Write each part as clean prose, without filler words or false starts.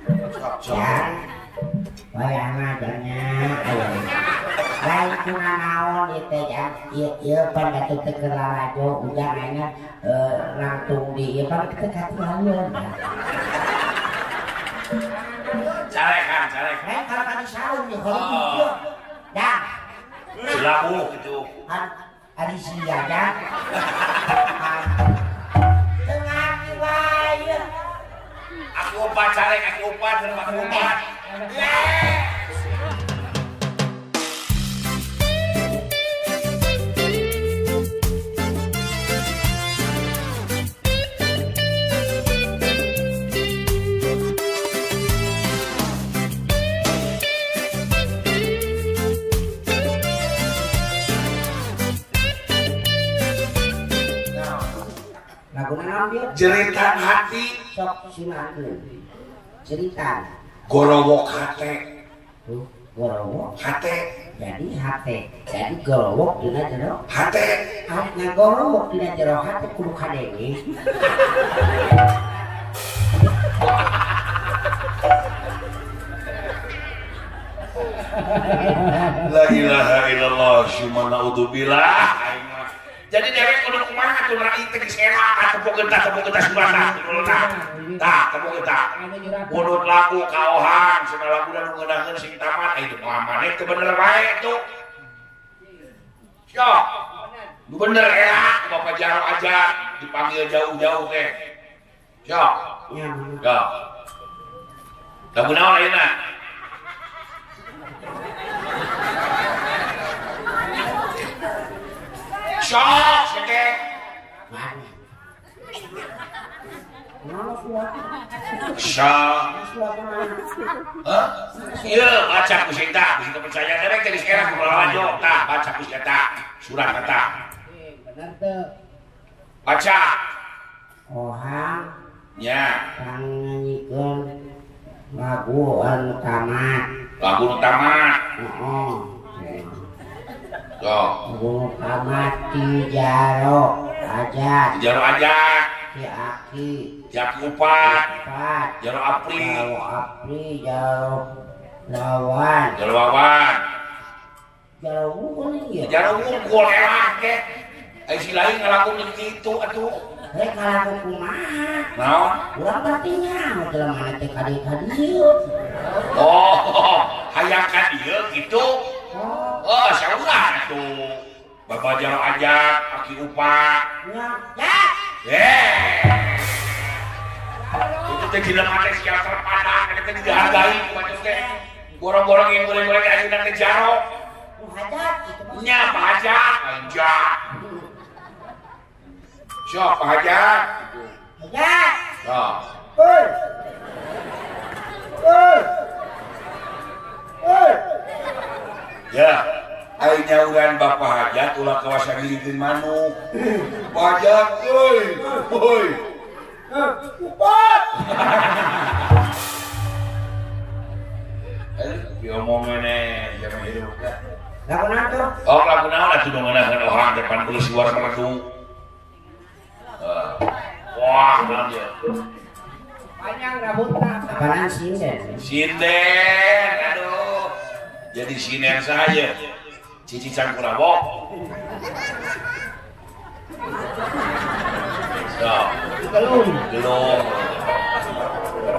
Ya. Bayang adanya. Lain cuma naon itu ya. Iya pada kita kelalajo udah nanya langsung di pada kita katian. Calekan. Kalau kami sahur nih kalau gitu. Dah. Labu gitu. Hari siang ya. Tengah kiwaya. Aku upat carek, aku upat. Jeritan hati sok simakeun cerita gorowok hate gorowok hate jadi hate jadi gorowok dina jero hate nya gorowok dina jero hate kudu kadenge la ilaha illallah syumana udzubillah. Jadi dewek kudu kumaha tuh rai teh geus elak tepuk geutah surana tah tepuk geutah kudu lagu kaohan cenah lagu nu ngeunaheun sing tamat aya mah maneh teu bener bae tuh yo nu bener elak bapak jarang aja dipanggil jauh-jauh teh yo yo lagu naon ayeuna Syok, seke. mana Syok. Hah? Iya, baca ku sinta, ku percaya derek jadi sekarang ku lawan tah, baca ku eta, surat eta. bener teu Baca. ohang Nya, kang nyanyiikeun lagu anu tamat lagu nu tamat. heeh Yo, lagu tamat ti jaro aja jaro aja, si aki jak upat, pat jaro apri, jaro apri jaro lawan jaro wawan, jaro wukul ya jaro ngukul elak ke. Ai si lain ngalakukeun kitu atuh. rek ngalaku kumaha Naon? urang batinya dalam mana teh kadieu Oh, hayakan ieu kitu. oh Oh, saurang tuh. Bapak jaro ajak, aki upak. ya Itu teh gila mati secara terpandang, kita dihargai macam teh. Borong-borong yang boleh-boleh aja teh jaro. hajat itu mah Nya Pak Hajat, anjak. Syok Pak Hajat. hajat Syok. oi Ya, aing nyauran Bapak Hajat ulah kawasan ngilikeun manuk. Pak Hajat, oi. upat Diomongin jangan hidup. lagu nato Oh, lagu naon atuh nu ngeunaheun ohang depan kudu suara merdu. Wah, naon ya? panjang rambutna kanan sinden Sinden, aduh. Jadi sinden saja. Cici cangkurabok. So, belum.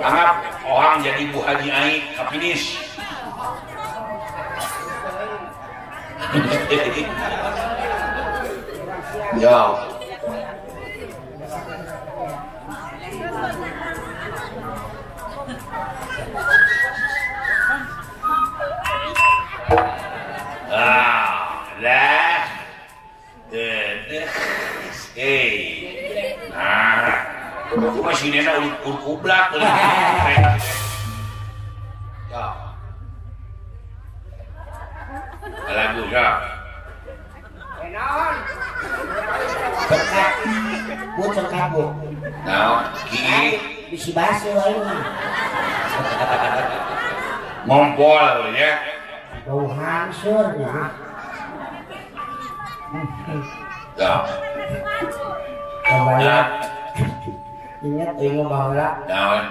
Anggap ohang jadi Bu Haji Aik kapinis. Yo. Lah. Aku masih nena ublak. Ya. Lagu ya. naon berkat bu cekat bu Nah, gigi bisi basi wae mah ngompol ya. bau hansurnya Ya. kembali ingat ingat bahwa Naon?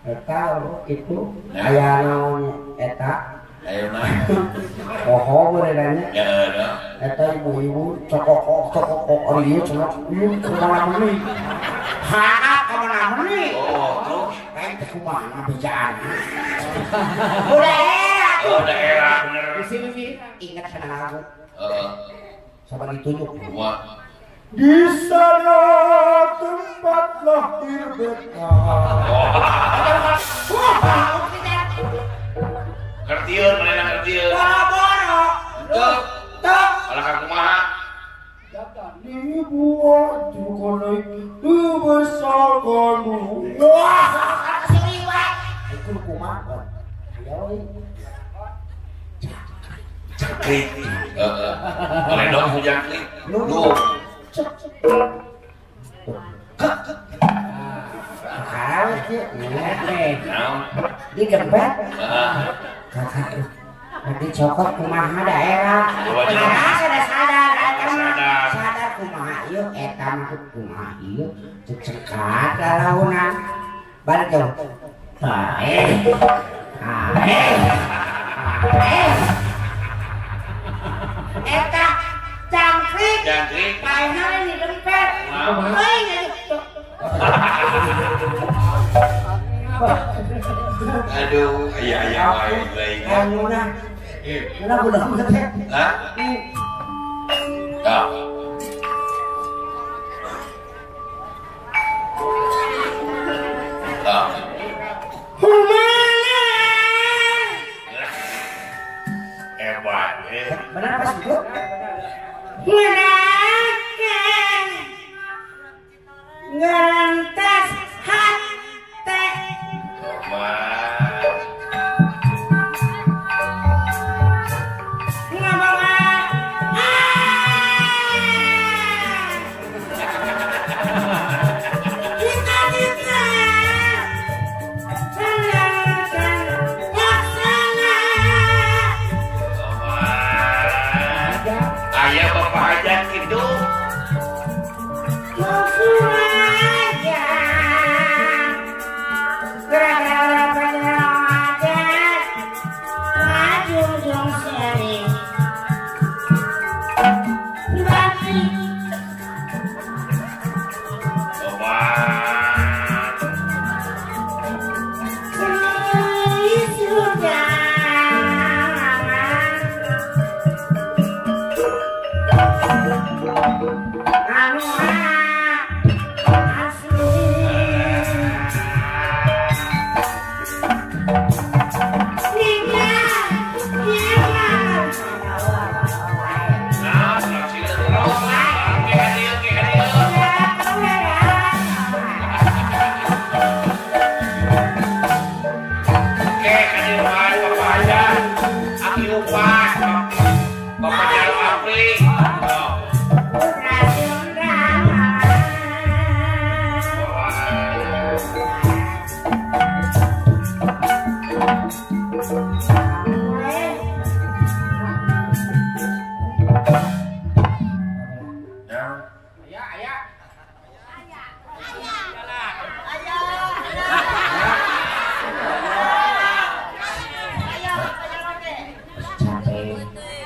Eta itu aya naon eta ayo na poho beneranya ya ada eta ibu-ibu cokok ieu cenah ieu kumaha meuni hana kumaha meuni oh terus kayak kumaha bijaan udah oh daerah bener di sini ingat sana aku sama ditunjuk gua di sana tempat lahir beta kertiun mana kertiun boro tuh tuh kalau kamu mah ini buat juga naik besar kamu wah seliwat itu kumaha ayo cakrik oleh dong jangkrik lu harus sih nah di dempet kakak nanti cokot kumaha daerah sadar kumaha ieu eta mah kumaha ieu cekat launa balik jauh eta jangkrik paena di dempet aduh iya baik Luna udah teh. hah ah ah hebat Benar pas itu? Ngerantas hati ayah bapak aja gitu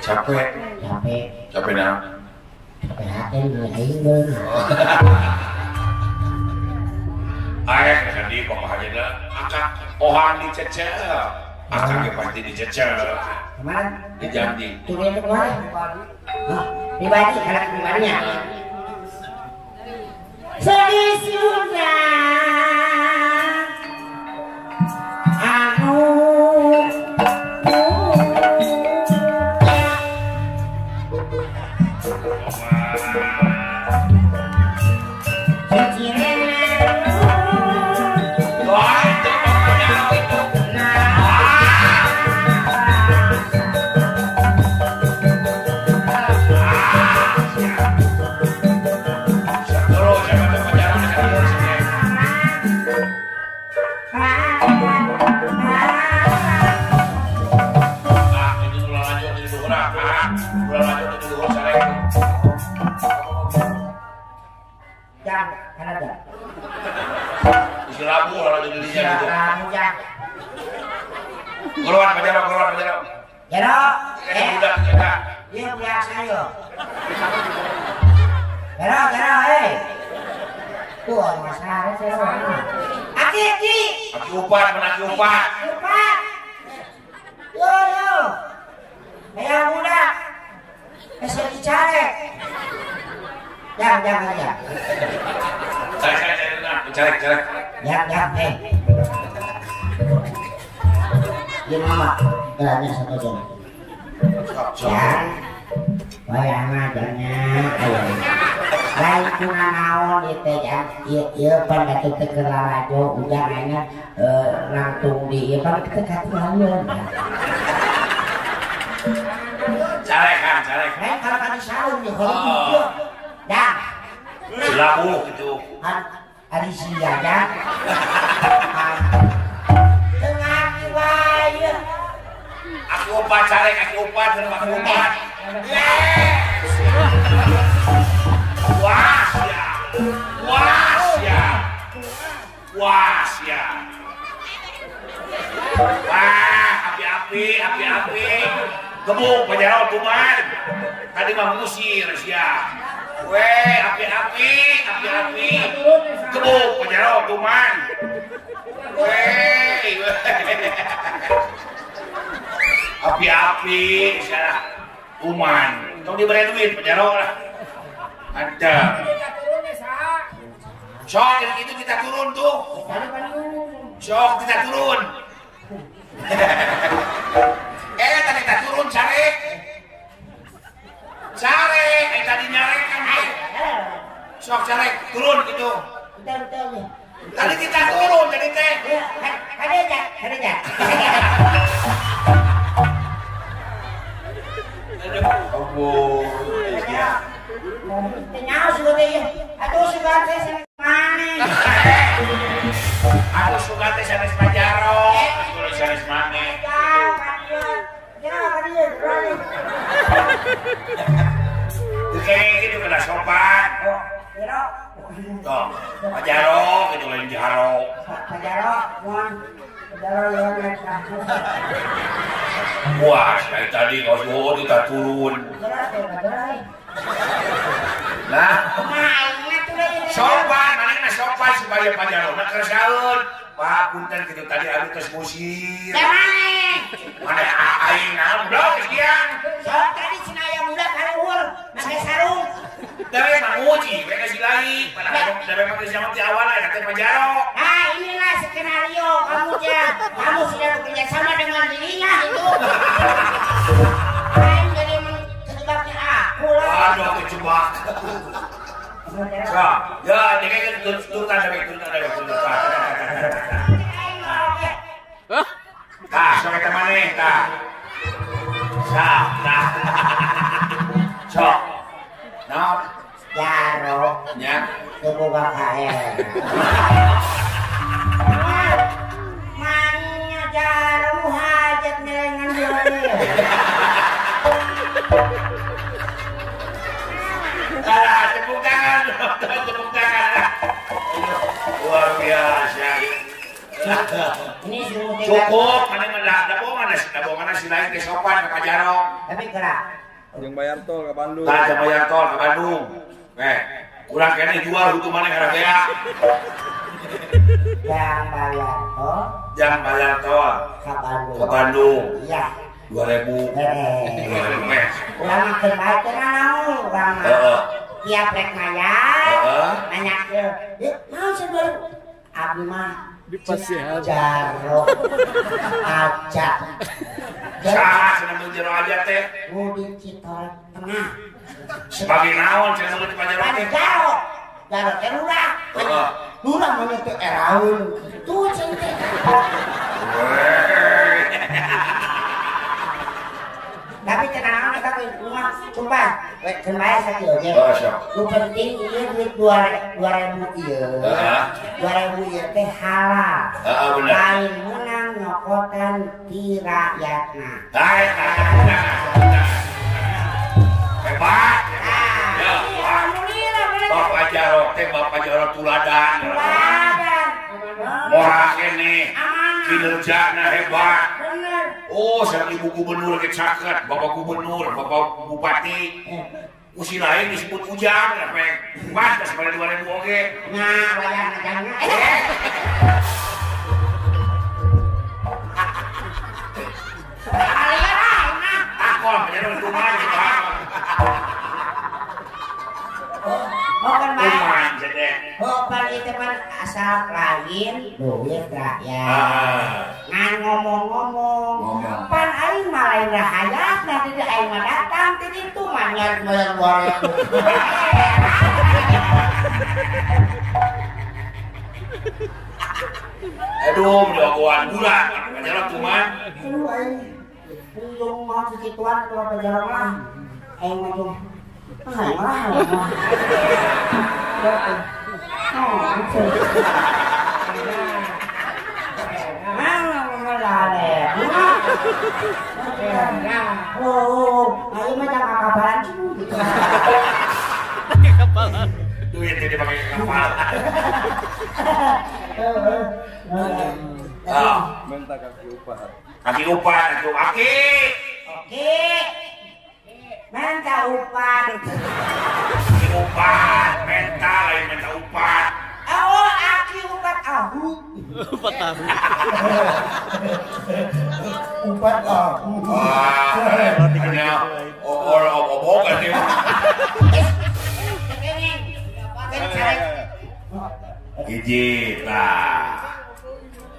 capek nah ayah kan di bapak aja dah akak ohan dicecel akak pasti dicecel kemarin di Jambi turun ke kemarin pribadi anak pribadinya sedih sudah Keluar Pajaro. Jaro. Budak kita. Dia budak saya. Jaro, tuh masalah saya. Aki. Aki upat. Upat. Yo. Ayah budak. Esok dicari. Jangan aja. Cari. Jangan. Ini mama, jalannya satu jam. Ya, bayangnya lain kuna naon itu ya, iya pada kita keralajo, udah nanya langsung di, pada kita katilan. Cari. Lain kalau kali sahur nih, kalau gitu, dah. Laku gitu. Hari siang ya. Tengah kiwaya. Aki upat. Wah, api. Gebuk Pajaro tuman. Tadi mah musir sia. Weh, api. Gebuk Pajaro tuman. Weh. Api sia. Tuman. Tong diberi duit Pajaro lah. Ada. Sok itu kita turun tuh. Sok kita turun. Tadi kita turun cari. Tadi nyari kan. Sok cari turun gitu. Tadi kita turun tadi teh. Ada aja. Oh, Kenal sudah deh. Aduh sudah teh mana? Aku suka teh sanes Pajaro. Aku sanes mana? Kayak gitu kena sopan. Tuh, Pajaro gitu lain Jaro. Pajaro yang Wah, kayak tadi kau suruh kita turun. Nah, sopan, mana sopan supaya Pajaro nak kerjaun. Pak, punten gitu tadi aku tes musir. Mana aing naon blok sekian. Sok tadi cenaya budak kaluhur, make sarung. Dari manguji, mereka silai. Dari pakai zaman di awal ada teh Pajaro. Inilah skenario kamu sudah bekerja sama dengan dirinya itu. Lain jadi terjebaknya aku lah. Aduh, kejebak. Ya, dia kan turutan. Sok kita mana? Sok. Nah, Jaro, nya. tunggu KL. Mannya Jaro hajat dengan dia. Tepuk tangan. Luar biasa. Ini Cukup, mana si lain ke sopan ke Pajaro. tapi gerak. Yang bayar tol ke Bandung. Yang bayar tol ke Bandung. Kurang kena jual hukumannya harga. Yang bayar tol Ke Bandung. Iya. 2000. Ulang makin baik kenal orang tiap rek mayar nanya ke mau sebelum abdi mah Di pasihan. Jaro aja Salah senang Jaro aja teh. Udin Citol Tengah Sebagai naon senang di Pajaro teh. Jaro teh lurah mana teh eraun tuh cinta tapi tenang tapi rumah sumpah kembali sakit aja lu penting iya duit 2000 iya 2000 iya teh halal lain menang nyokotan di rakyatna hebat Bapak Jaro teh Bapak Jaro tuladan moral kene kinerjana hebat. Bener. Oh, sareng ibu gubernur ge caket, bapak gubernur, bapak bupati. Usi lain disebut ujang, apa pantas pada 2000 oge. Nah, wayang ajangna. Aku pengen rumah gitu. Oh kan Rumah jadi. oh balik teman asal lain duit rakyat. Ngan ngomong-ngomong. Pan aing mah lain rahayat nanti dia aing mah datang ti ditu mah nyar luar. Aduh, jagoan bulan. Penjara cuma. Aduh aing. Ujung mau segituan keluar penjara mah. Aing mah jung. Aing mah. Kapalan. Duit ini pakai kapal. Minta kaki upah. Kaki upah, kaki. Oke. Minta upah. Kaki upah, mental, minta upah. Oh, aki upah ahu. Upah tahu. Upah ahu. Wah, hanya obok-obok ini. Hiji, nah.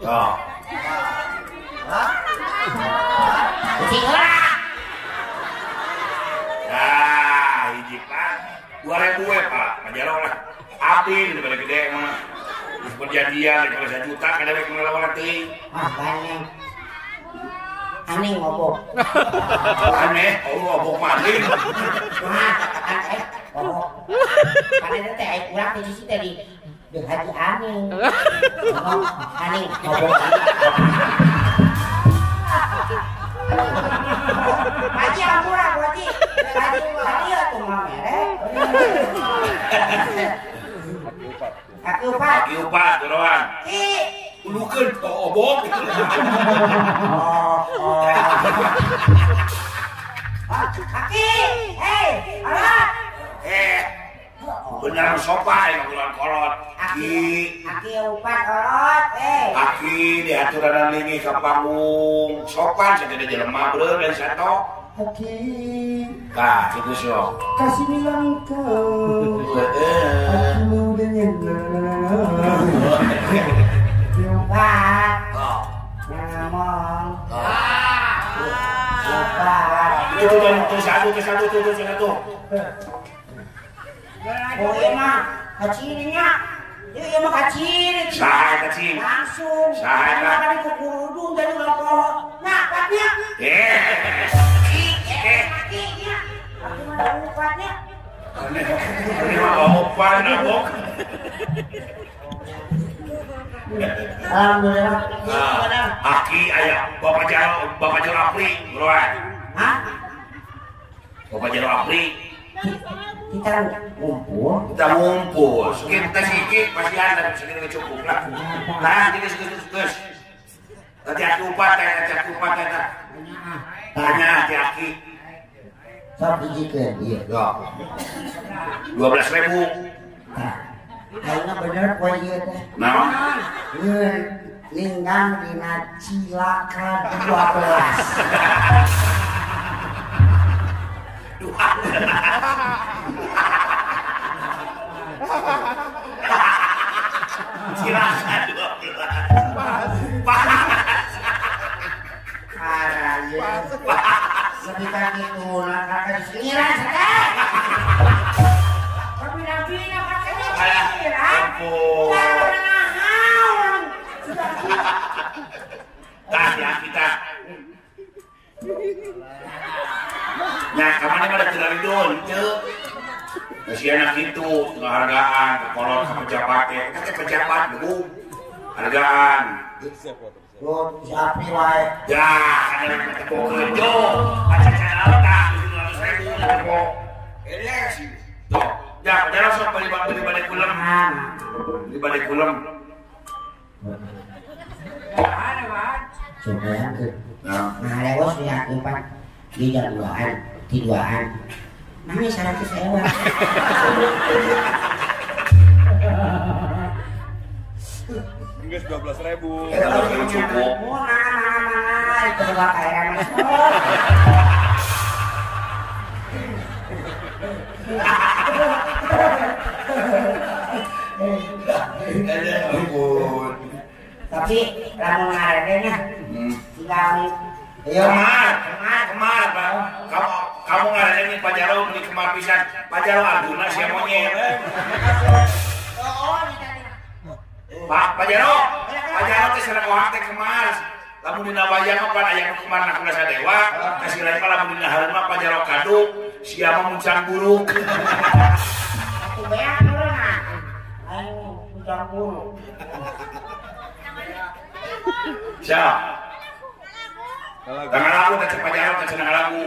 Tuh. Nah, hiji Pak. 2000 ya Pak. Pajar orang. Abdi daripada gede mah. Perjanjian kalau 1 juta kada bae ngelawan teuing. Makanya aneh ngobok. Aneh, obok maling. Karena teh aing urang di situ tadi di haji aneh. Aneh ngobok. Haji ampura haji. Haji atuh mah mere. Kaki upah. Kaki upah turuan. Ulukeun obok. Kaki, hei, alat. Benar sopa yang bulan kolot. Kaki upah kolot, Kaki diaturan lingi ke panggung. Sopan segede jelema beuleur dan sato. Kaki. Kah, kitu sok. Kasih bilang kau. Aku udah nyenang. Upah. Ngomong. Tuh satu. Oh iya mah, kacirinya. Iya mah kaciri. Saha kaciri? Langsung. Saha eta? Tadi ke kurudung dari alkohol. Nah, katanya. Kakinya. Kaki mana upahnya? Ini mah opah nabok. Alhamdulillah. Aki aya Bapak Jaro Apri, buruan. Hah? Bapak Jaro Apri. Kita ngumpul. Kita ngumpul, kita sikit pasti ada segini cukup lah. Nah, ini segitu. Nanti aki upah, tanya aki. Sok dijikan, iya. 12.000. Aina bener poe ieu teh. Naon? Ngeun linggang dina cilaka 12. Cilaka 12. Lebih kaki tulang kakak disiran sekali. Tapi nabinya kakaknya disiran. Kalau nahaun. Tah ya kita. Nah, kemana pada Cilaridon, ceu. Masih anak itu, penghargaan, kolot ke pejabat, kita pejabat dulu. Hargaan. Tuh, siapa wae. Ya, ada yang ketemu kerja, ada channel tak, 700.000 ketemu. Ini sih. Tuh, ya, jangan sok beli balik kulem. Beli balik kulem. Mana, supaya nah lewat punya empat di duaan tiduaan nangis salah sewa Enggak 12.000. Kalau cukup. Itu dua kaya mas. Tapi lamun ngaredenya tinggal kemar Pak. Kamu ngaredenya Pak Jarwo di kemar pisan. Pak Jarwo aduna sia monyet. Pak Jarwo teh sareng wahak teh kemar. Lamun dina wayang apa aya nu kemar na Kula Dewa, kasih lain mah lamun dina hareum Pak Jarwo kaduk, sia mah muncang buruk. aku beak urang. Ayo muncang buruk. Siap. Tangan lagu teh Pak Jarwo teh cenah lagu.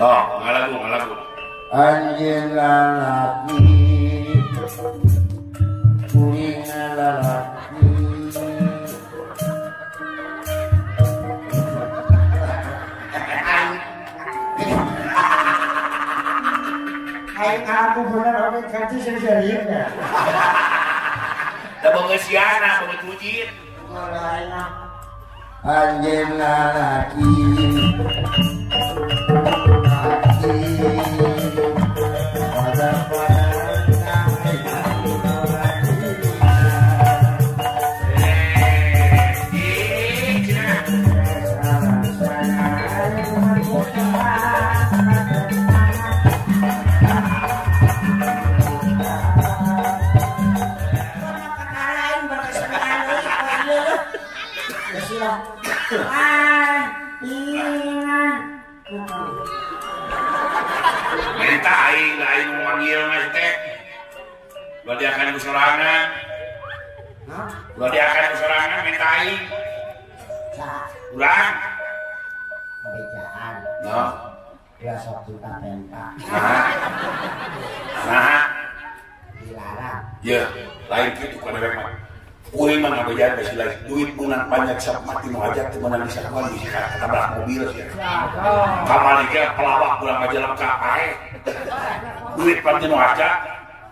Oh, ngalagu. Anjeun lalaki kuring lalaki Aing aku bener oke kanci seriusnya. Da beungeus siana, beungeus pujit. Anjeun lalaki Minta aing memanggil teh. Lo diakan ku sorangan. Lo diakan ku sorangan minta aing. Urang. Bejaan. No. Ya sok cinta penta. Nah. Dilarang. Ya, lain kitu kana mah. Kuring mah ngabejaan besi lain. Duit menang banyak sak mati mau ajak teu meunang bisa kawan bisa tabrak mobil sia. Kamari ge pelawak urang majalah ka pae. Duit pantinu aja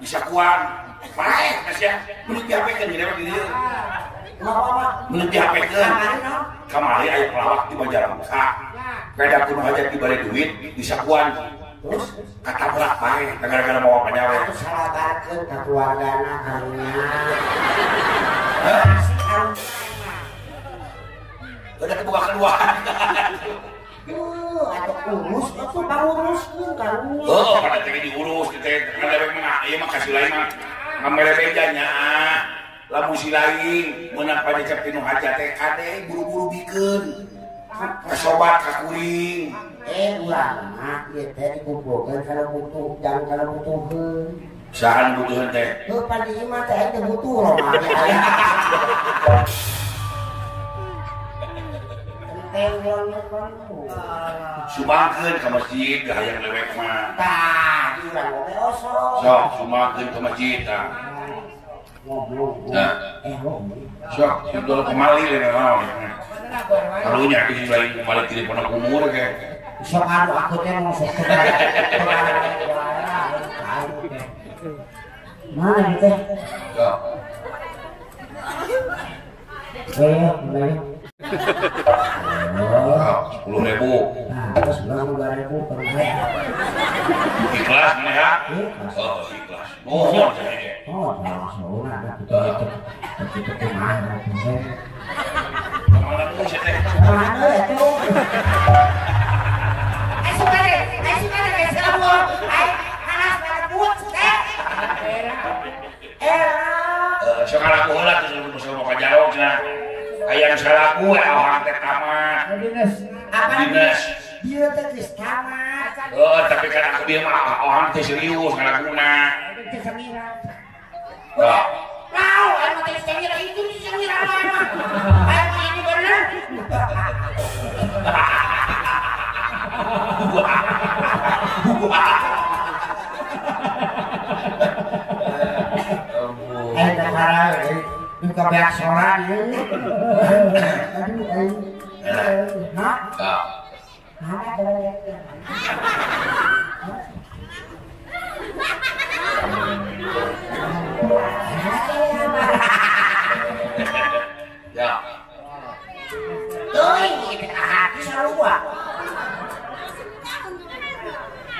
bisa kuat. Pae sia. Mun diapekeun di lewat dieu. Mun diapekeun. Kamari aya pelawak di majalah ka. Beda kudu aja di bare duit bisa kuat. Terus katabrak pae gara-gara bawa penyawe. Salabarkeun ka keluargana karunya. Udah kebuka kedua. Atau urus, itu uruskeun karunya. Oh, pada teh diurus teh kada rek mah ieu mah kasih lain mah ngamere bejanya. Lamun si lain meunang pajak tinu hajat teh kade buru-buru bikeun. Kasobat ka kuring. Urang mah ieu teh dikumpulkeun kana butuh, jangan kana butuheun. Sahan butuheun teh? Heuh padi ieu mah teh teh butuh loh mah. Sumbangkeun ka masjid ka hayang lewek mah. Tah, urang oge osok. Sok sumbangkeun ka masjid tah. Nah. Sok dulu kemali le naon. Karunya di lain kembali ti pondok umur ge. Sok anu aku teh mau sok. Mana teh? Sok. Baik. 10.000. Nah, terus 2.000 per bulan. Ikhlas nih ya? Oh, ikhlas. Mohon jadi. Oh, langsung ada kita mana tuh. Mana tuh sih teh? Mana itu? Suka deh kamu. Panas banget teh. Sekarang aku heula tuh musuh Pak Jarwo cenah. Hayang salaku orang teh tamat. Dinas. Dia teh geus tamat. Oh, tapi kan aku dia mah orang teh serius ngalaguna. Teh samira. Oh. Wow, anu teh samira itu di samira mah. Anu ini bener. Ayo sekarang juga banyak soran. Aduh, Teuing kita hati sarua.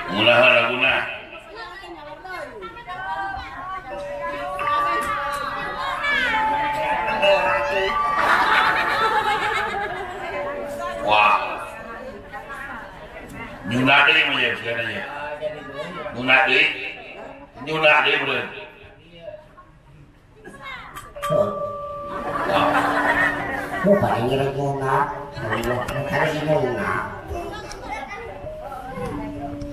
Mulah laguna. Wah. Nyuna deui mah ya sebenarnya. Nyuna deui beureun. Lu paling ngira nyuna, ada ini nyuna.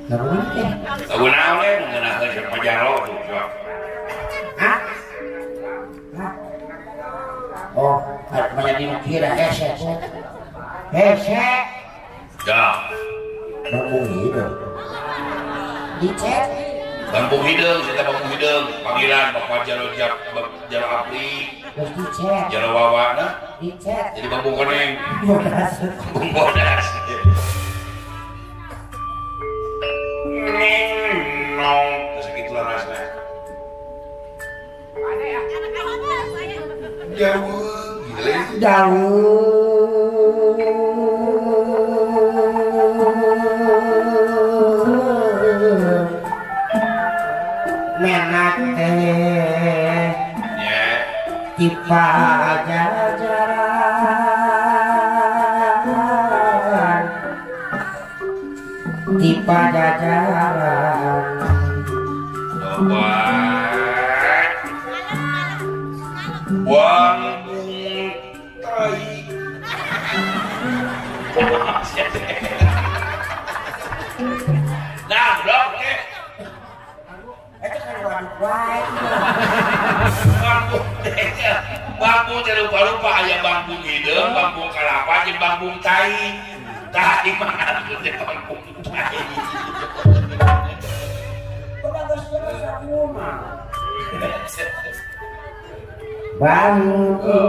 Lagu teh. Lagu naon we ngeunahkeun jeung pajaro tuh. Hah? Oh, banyak dikira hese. Hese. Ya. Bambung hidup. Dicet. Bambung hideung, kita bambung hideung. Panggilan Bapak Jaro Apri. Terus dicet. Jaro Wawana. Dicet. Jadi bambung koneng. Bodas. Bambung bodas. Nong, segitu lah rasanya. Jauh, gila. Jauh. Menak teh. Ya. Tipa jajaran. Tipa jajaran. Bambung tai. Nah, dok, Itu kan waduk wae. bambu jadi lupa-lupa aya bambung hideung, bambung kalapa jeung bambung tai. Tah di mana tuh bambung tai? Udah geus sakuma. Bambung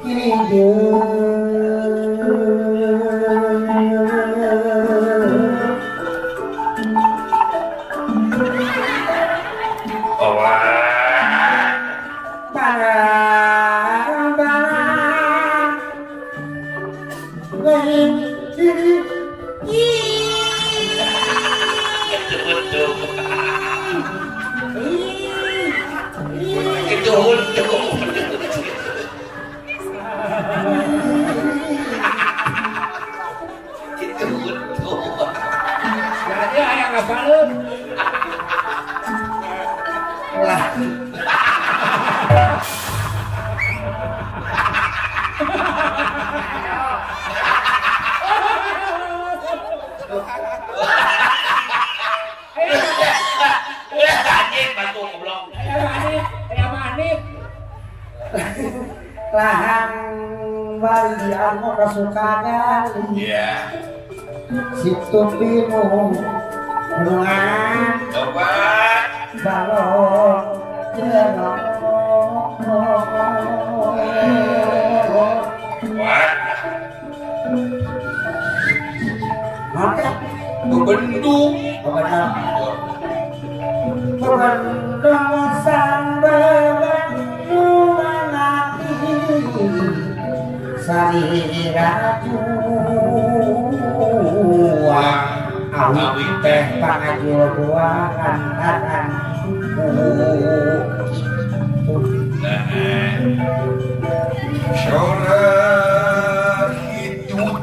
hideung. Lahang bali anu kasukagan. Iya. Situ bingung rungan Obat balok jenok. What? Maka Bendung. Bendung sambeban nungati saliratu awi teh pangajodoan anan Syurah hidup.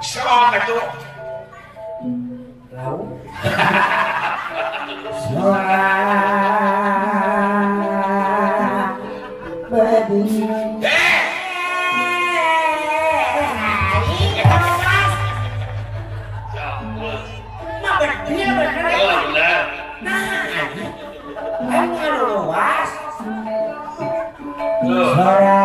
Syurah itu lau suara bedi Suara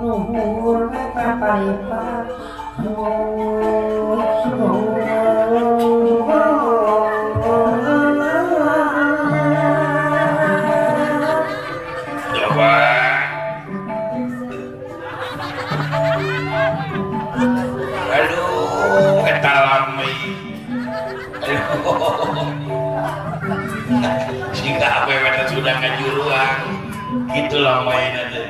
Nuhur meta paripat Gak apa-apa sudah ngajuruan. Gitulah mainannya.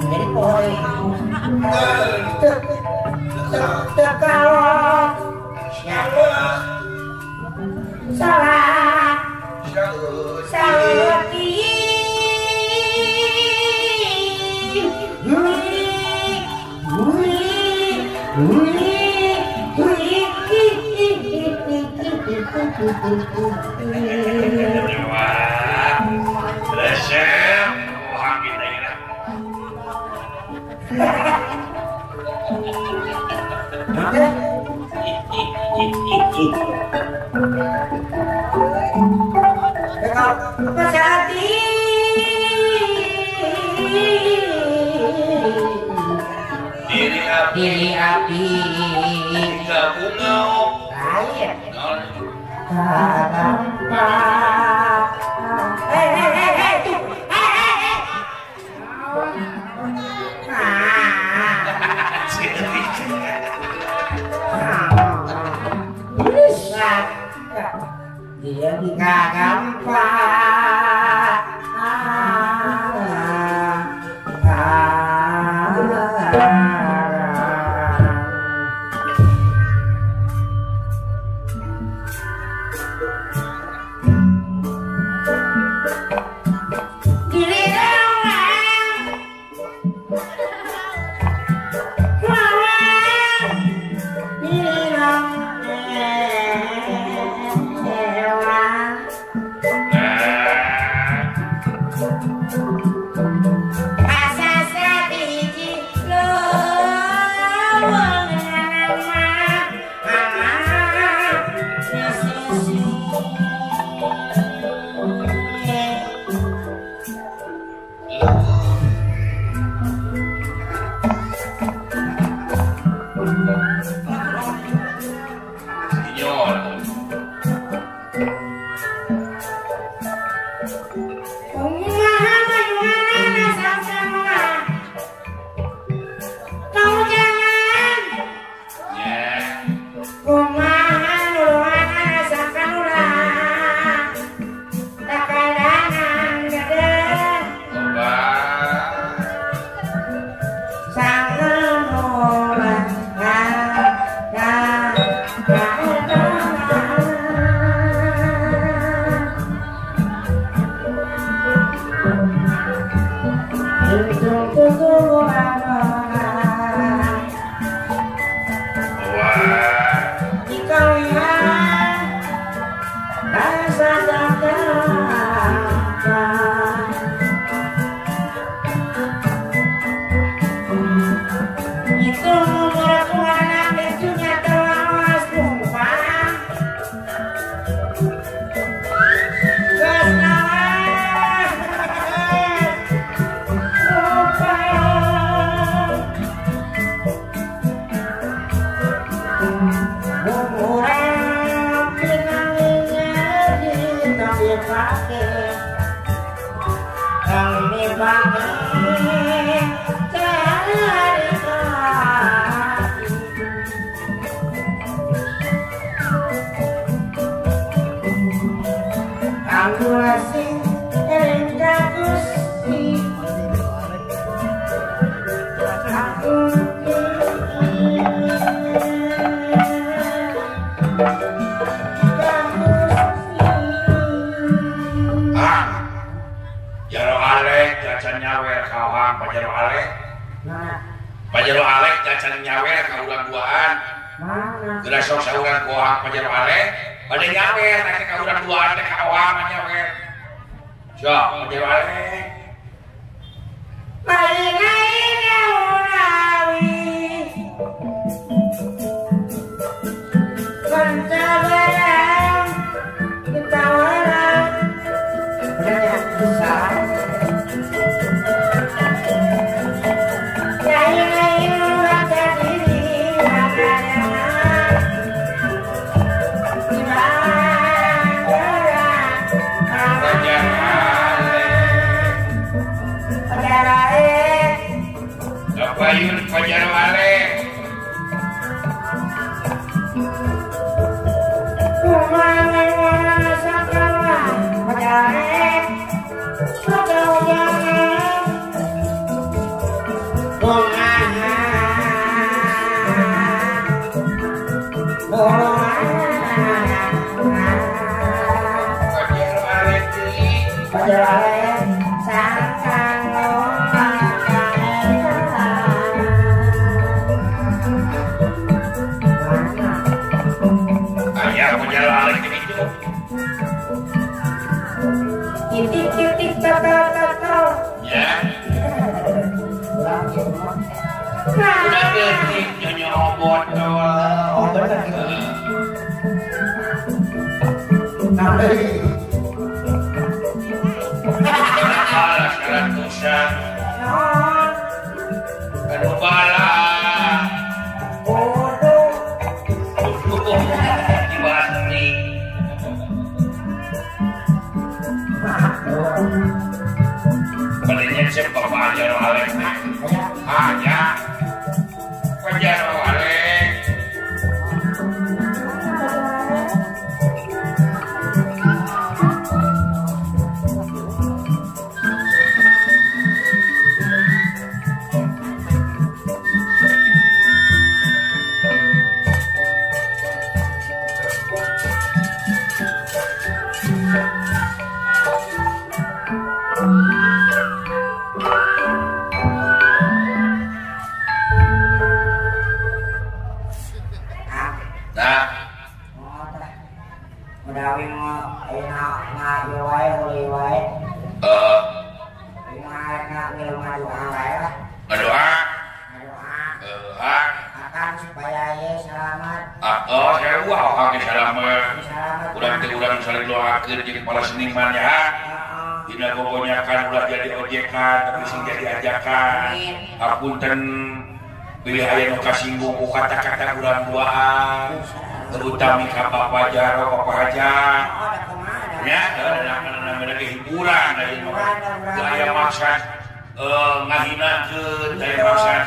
Jadi boy kalau salah Resep Wah kita ini Pasati diri api Gak bunga lain dia Pajero Alek jajan nyawer kaulang duaan. Geus sok saurang koang Pajero Alek, bade nyawer nanti kaulang duaan teh kaoang nyawer. Sok Pajero Alek. Lain-lain urawi. Kancabarang ketawaran. Banyak besar. Bayun Pajero Alek. Kumana Jalan sangkang ayah menjalan gitu. Titik total. Ya. Udah ketik nyobot Oh bener gitu. Bala sekarang dosa. Aduh bala. Bodoh. Dibanding. Palingnya siapa aja lo alek. Aja. Aja lo alek. Apunten pilih aya nu kasinggung ku kata-kata urang duaan terutama ka Bapak Jaro Bapak Haja nya namanya hiburan dari gaya maksud ngahinakeun daya maksud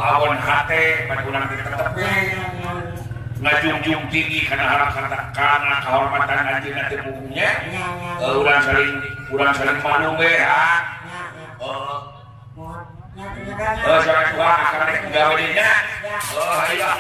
awan hate pan urang ditetepi ngajungjung tinggi karena kehormatan anjeunna teh bungnya urang saling malu we jangan tua akan gawe nya. Oh iya.